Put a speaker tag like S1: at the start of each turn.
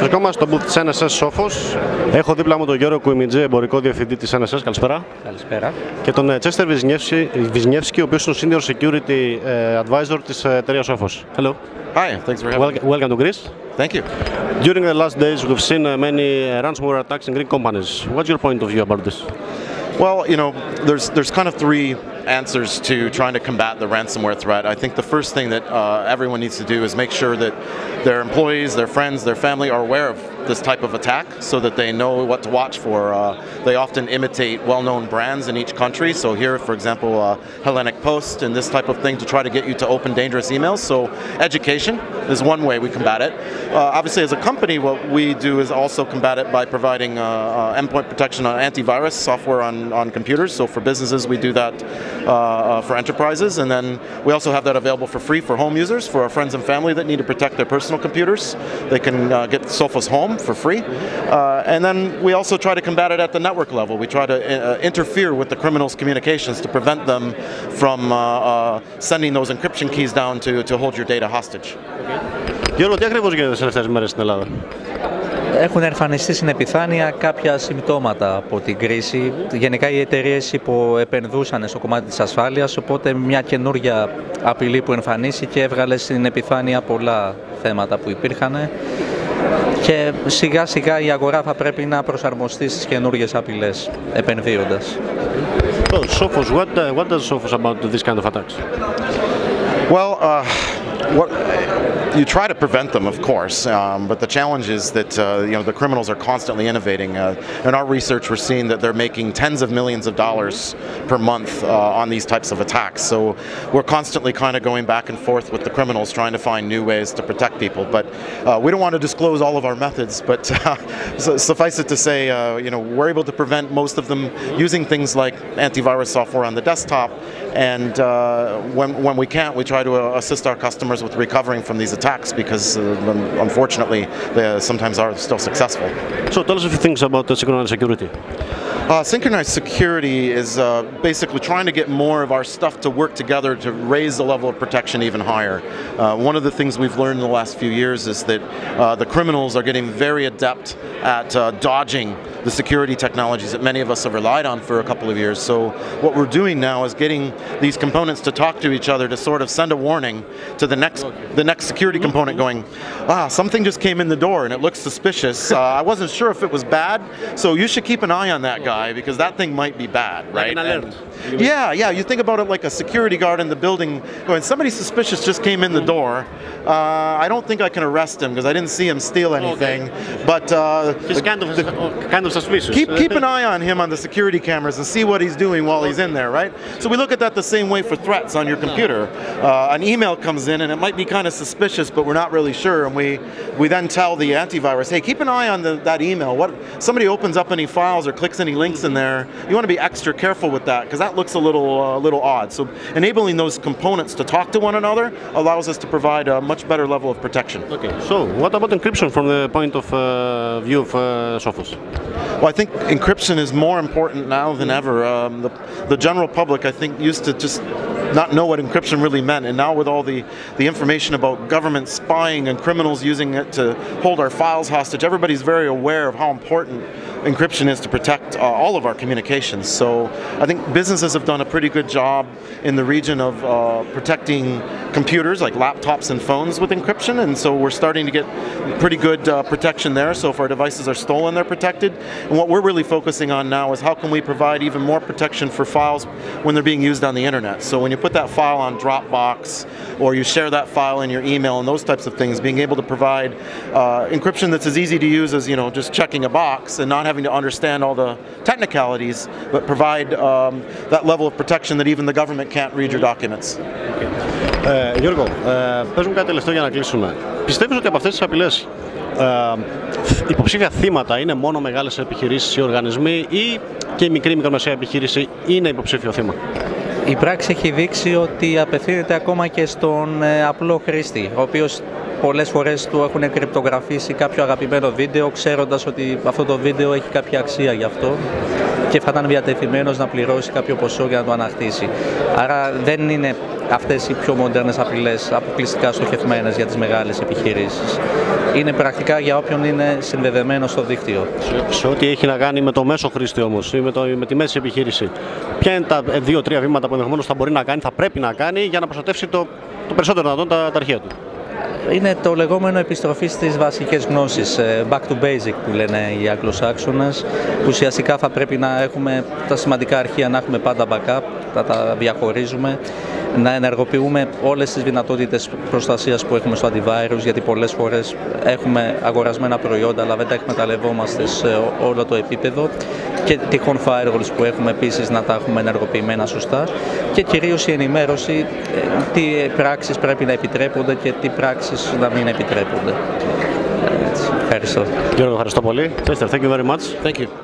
S1: Βρισκόμαστε στο booth της NSS Sophos. Έχω δίπλα μου τον Γιώργο Kouimintzis, εμπορικό διευθυντή της NSS. Καλησπέρα.
S2: Καλησπέρα.
S3: Και τον Chester Wisniewski, ο οποίος είναι ο Senior Security Advisor της εταιρείας Sophos. Hello.
S2: Hi, thanks for having me.
S3: Welcome to Greece.
S2: Thank you.
S3: During the last days, we've seen many ransomware attacks in Greek companies. What's your point of view about this?
S2: Well, you know, there's kind of three answers to trying to combat the ransomware threat. I think the first thing that everyone needs to do is make sure that their employees, their friends, their family are aware of this type of attack so that they know what to watch for. They often imitate well-known brands in each country. So here, for example, Hellenic Post and this type of thing to try to get you to open dangerous emails. So education is one way we combat it. Obviously, as a company, what we do is also combat it by providing endpoint protection on antivirus software on computers. So for businesses, we do that for enterprises. And then we also have that available for free for home users, for our friends and family that need to protect their personal computers. They can get Sophos Home for free. And then we also try to combat it at the network level. We try to interfere with the criminals' communications to prevent them from sending those encryption keys down to hold your data hostage.
S3: Γιώργο, τι ακριβώς γίνεται τις τελευταίες μέρες στην Ελλάδα?
S4: Έχουν εμφανιστεί στην επιφάνεια κάποια συμπτώματα από την κρίση. Γενικά οι εταιρείες υποεπενδούσαν στο κομμάτι της ασφάλειας, οπότε μια καινούργια απειλή που εμφανίστηκε έβγαλε στην επιφάνεια πολλά θέματα που υπήρχαν και σιγά σιγά η αγορά θα πρέπει να προσαρμοστεί στις καινούργιες απειλές επενδύοντας.
S3: So, Sophos, what does Sophos about this kind of attacks?
S2: Well, you try to prevent them, of course, but the challenge is that the criminals are constantly innovating. In our research, we're seeing that they're making tens of millions of dollars per month on these types of attacks. So we're constantly kind of going back and forth with the criminals, trying to find new ways to protect people. But we don't want to disclose all of our methods. But suffice it to say, we're able to prevent most of them using things like antivirus software on the desktop. And when we can't, we try to assist our customers with recovering from these attacks because unfortunately they sometimes are still successful.
S3: So tell us a few things about the synchronized security.
S2: Synchronized security is basically trying to get more of our stuff to work together to raise the level of protection even higher. One of the things we've learned in the last few years is that the criminals are getting very adept at dodging the security technologies that many of us have relied on for a couple of years. So what we're doing now is getting these components to talk to each other to sort of send a warning to the next security component going, something just came in the door and it looks suspicious. I wasn't sure if it was bad, so you should keep an eye on that guy because that thing might be bad, right?
S3: Like an alert.
S2: Yeah, you think about it like a security guard in the building going, somebody suspicious just came in the door. I don't think I can arrest him because I didn't see him steal anything. Okay. But
S3: he's kind of suspicious.
S2: Keep an eye on him on the security cameras and see what he's doing while he's in there, right? So we look at that the same way for threats on your computer. An email comes in and it might be kind of suspicious, but we're not really sure. And we then tell the antivirus, hey, keep an eye on that email. What somebody opens up any files or clicks any links in there, you want to be extra careful with that because that looks a little odd. So enabling those components to talk to one another allows us to provide a much better level of protection.
S3: Okay. So what about encryption from the point of view of Sophos?
S2: Well, I think encryption is more important now than ever. The general public, I think, used to just not know what encryption really meant, and now with all the information about government spying and criminals using it to hold our files hostage, everybody's very aware of how important encryption is to protect all of our communications. So I think businesses have done a pretty good job in the region of protecting computers like laptops and phones with encryption, and so we're starting to get pretty good protection there. So if our devices are stolen, they're protected. And what we're really focusing on now is how can we provide even more protection for files when they're being used on the internet. So when you put that file on Dropbox or you share that file in your email and those types of things, being able to provide encryption that's as easy to use as just checking a box and not having to understand all the technicalities, but provide that level of protection that even the government can't read your documents.
S3: Γιώργο, πες μου κάτι τελευταίο για να κλείσουμε. Πιστεύεις ότι από αυτές τις απειλές υποψήφια θύματα είναι μόνο μεγάλες επιχειρήσεις ή οργανισμοί ή και η μικρή μικρομεσαία επιχείρηση είναι υποψήφιο θύμα?
S4: Η πράξη έχει δείξει ότι απευθύνεται ακόμα και στον απλό χρήστη, ο οποίος πολλές φορές του έχουν κρυπτογραφήσει κάποιο αγαπημένο βίντεο, ξέροντας ότι αυτό το βίντεο έχει κάποια αξία γι' αυτό και θα ήταν διατεθειμένος να πληρώσει κάποιο ποσό για να το ανακτήσει. Άρα δεν είναι αυτές οι πιο μοντέρνες απειλές αποκλειστικά στοχευμένες για τις μεγάλες επιχειρήσεις. Είναι πρακτικά για όποιον είναι συνδεδεμένο στο δίκτυο.
S3: Σε ό,τι έχει να κάνει με το μέσο χρήστη όμως ή με τη μέση επιχείρηση, ποια είναι τα 2-3 βήματα που ενδεχομένως θα μπορεί να κάνει, θα πρέπει να κάνει για να προστατεύσει το περισσότερο δυνατόν τα αρχεία του?
S4: Είναι το λεγόμενο επιστροφή στις βασικές γνώσεις, back to basic που λένε οι Αγγλοσάξονες, που ουσιαστικά θα πρέπει να έχουμε τα σημαντικά αρχεία, να έχουμε πάντα backup, να τα διαχωρίζουμε, να ενεργοποιούμε όλες τις δυνατότητες προστασίας που έχουμε στο antivirus, γιατί πολλές φορές έχουμε αγορασμένα προϊόντα αλλά δεν τα εκμεταλλευόμαστε σε όλο το επίπεδο, και τυχόν firewalls που έχουμε επίσης να τα έχουμε ενεργοποιημένα σωστά, και κυρίως η ενημέρωση τι πράξεις πρέπει να επιτρέπονται και τι πράξεις να μην επιτρέπονται. Ευχαριστώ.
S3: Γιώργο, ευχαριστώ πολύ. Thank you very much.
S2: Thank you.